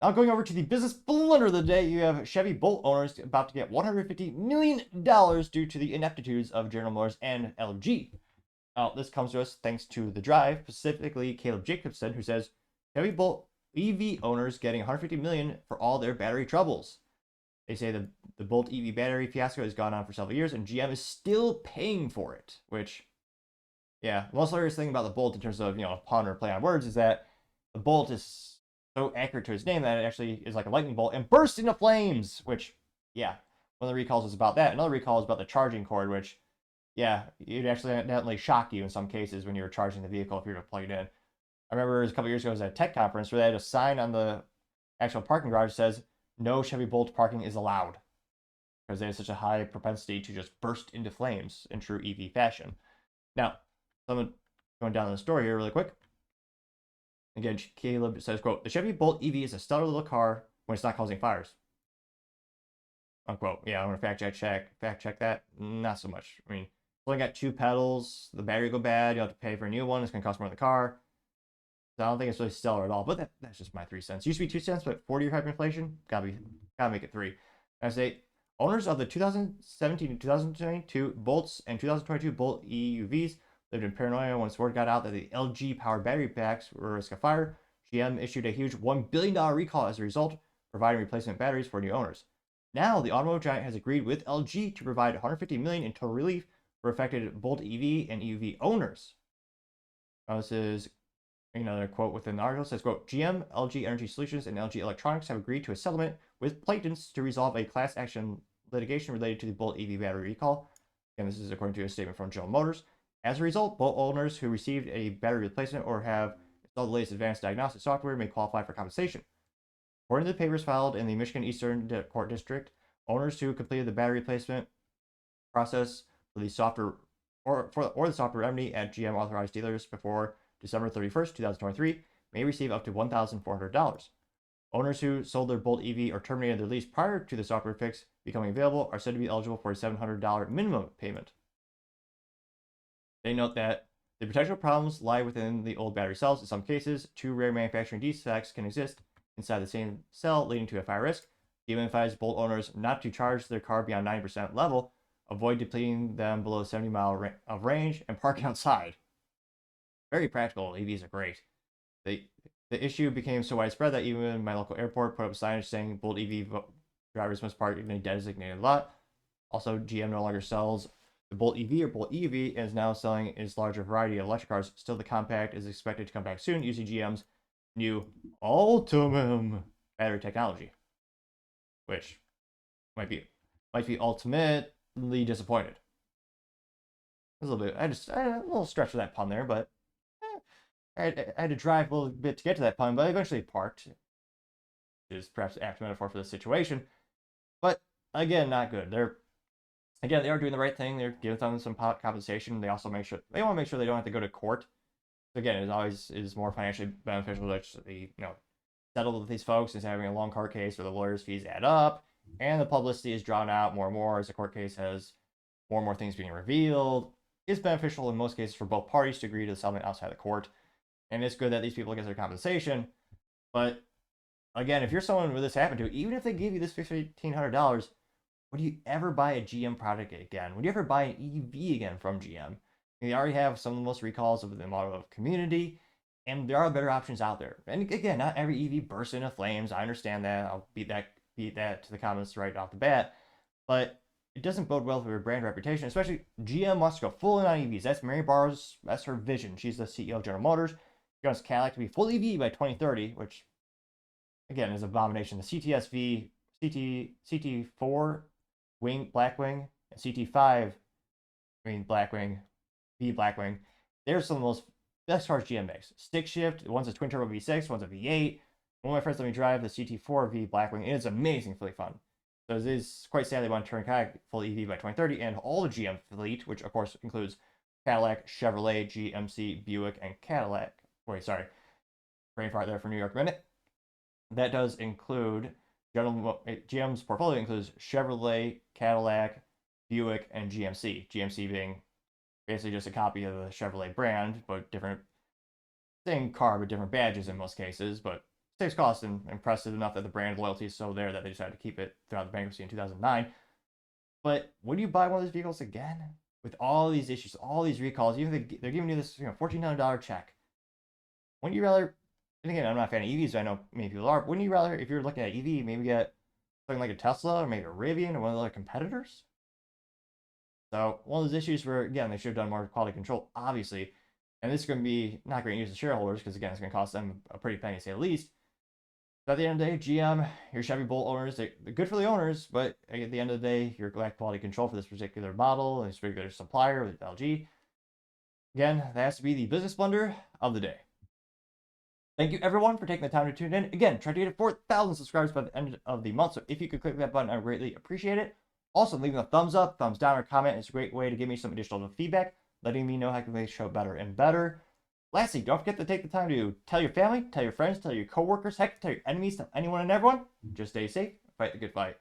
Now going over to the business blunder of the day, you have Chevy Bolt owners about to get $150 million due to the ineptitudes of General Motors and LG. Now, this comes to us thanks to The Drive, specifically Caleb Jacobson, who says Chevy Bolt EV owners getting $150 million for all their battery troubles. They say the Bolt EV battery fiasco has gone on for several years, and GM is still paying for it. Which, yeah, the most hilarious thing about the Bolt in terms of a pun or play on words is that the Bolt is so accurate to his name that it actually is like a lightning bolt and bursts into flames. Which, yeah, one of the recalls is about that. Another recall is about the charging cord, which, yeah, it actually accidentally shock you in some cases when you were charging the vehicle if you were to plug it in. I remember a couple years ago, I was at a tech conference where they had a sign on the actual parking garage that says, "No Chevy Bolt parking is allowed," because they have such a high propensity to just burst into flames in true EV fashion. Now, someone going down the story here really quick. Again, Caleb says, quote, "The Chevy Bolt EV is a stellar little car when it's not causing fires." Unquote. Yeah, I want to fact check that. Not so much. I mean, it's only got two pedals. The battery go bad. You have to pay for a new one. It's going to cost more than the car. So I don't think it's really stellar at all. But that's just my 3 cents. Used to be 2 cents, but 40-year hyperinflation, gotta make it three. I say, owners of the 2017 and 2022 Bolts and 2022 Bolt EUVs lived in paranoia once word got out that the LG powered battery packs were a risk of fire. GM issued a huge $1 billion recall as a result, providing replacement batteries for new owners. Now, the automotive giant has agreed with LG to provide $150 million in total relief for affected Bolt EV and EUV owners. Now, this is another quote within the article. Says, quote, "GM, LG Energy Solutions, and LG Electronics have agreed to a settlement with plaintiffs to resolve a class action litigation related to the Bolt EV battery recall." And this is according to a statement from General Motors. As a result, Bolt owners who received a battery replacement or have installed the latest advanced diagnostic software may qualify for compensation. According to the papers filed in the Michigan Eastern Court District, owners who completed the battery replacement process for the software or the software remedy at GM authorized dealers before December 31st, 2023, may receive up to $1,400. Owners who sold their Bolt EV or terminated their lease prior to the software fix becoming available are said to be eligible for a $700 minimum payment. They note that the potential problems lie within the old battery cells. In some cases, two rare manufacturing defects can exist inside the same cell, leading to a fire risk. GM advises Bolt owners not to charge their car beyond 90% level, avoid depleting them below 70 miles of range, and park outside. Very practical. EVs are great. The issue became so widespread that even my local airport put up signage saying Bolt EV drivers must park in a designated lot. Also, GM no longer sells the Bolt EV or Bolt EV and is now selling its larger variety of electric cars. Still, the compact is expected to come back soon using GM's new Ultimum battery technology, which might be ultimately disappointed. A little bit. I a little stretch for that pun there, but I had to drive a little bit to get to that pun, but I eventually parked. Is perhaps an apt metaphor for the situation, but again, not good. They are doing the right thing. They're giving them some compensation. They also want to make sure they don't have to go to court. So again, it always is more financially beneficial to actually settle with these folks instead of having a long court case where the lawyers' fees add up and the publicity is drawn out more and more as the court case has more and more things being revealed. It's beneficial in most cases for both parties to agree to the settlement outside the court. And it's good that these people get their compensation. But again, if you're someone where this happened to, even if they give you this $1,500, would you ever buy a GM product again? Would you ever buy an EV again from GM? They already have some of the most recalls of the automotive community, and there are better options out there. And again, not every EV bursts into flames. I understand that. I'll beat that to the comments right off the bat. But it doesn't bode well for your brand reputation, especially GM wants to go full in on EVs. That's Mary Barr's, that's her vision. She's the CEO of General Motors. She wants Cadillac to be full EV by 2030, which again is an abomination. The CTSV, CT4 wing Blackwing, and CT5 Blackwing, V Blackwing. They're some of the most best cars GM makes. Stick shift, one's a twin turbo V6, one's a V8. One of my friends let me drive the CT4 V Blackwing, and it's amazingly fun. So it is quite sad they want to turn Cadillac full EV by 2030, and all the GM fleet, which of course includes Cadillac, Chevrolet, GMC, Buick, and Cadillac. Wait, sorry. Brain fart there for New York minute. That does include GM's portfolio includes Chevrolet, Cadillac, Buick, and GMC. GMC being basically just a copy of the Chevrolet brand, but different, same car, but different badges in most cases, but saves costs and impressive enough that the brand loyalty is so there that they decided to keep it throughout the bankruptcy in 2009. But would you buy one of those vehicles again with all these issues, all these recalls? Even if they're giving you this $1,400 check. Wouldn't you rather? And again, I'm not a fan of EVs. I know many people are. Wouldn't you rather, if you're looking at EV, maybe get something like a Tesla or maybe a Rivian or one of the other competitors? So one of those issues where, again, they should have done more quality control, obviously. And this is going to be not great news to shareholders because, again, it's going to cost them a pretty penny, to say the least. But at the end of the day, GM, your Chevy Bolt owners, they're good for the owners, but at the end of the day, you're lack quality control for this particular model and this particular supplier with LG. Again, that has to be the business blunder of the day. Thank you, everyone, for taking the time to tune in. Again, try to get 4,000 subscribers by the end of the month, so if you could click that button, I would greatly appreciate it. Also, leaving a thumbs up, thumbs down, or comment is a great way to give me some additional feedback, letting me know how I can make the show better and better. Lastly, don't forget to take the time to tell your family, tell your friends, tell your coworkers, heck, tell your enemies, tell anyone and everyone. Just stay safe, fight the good fight.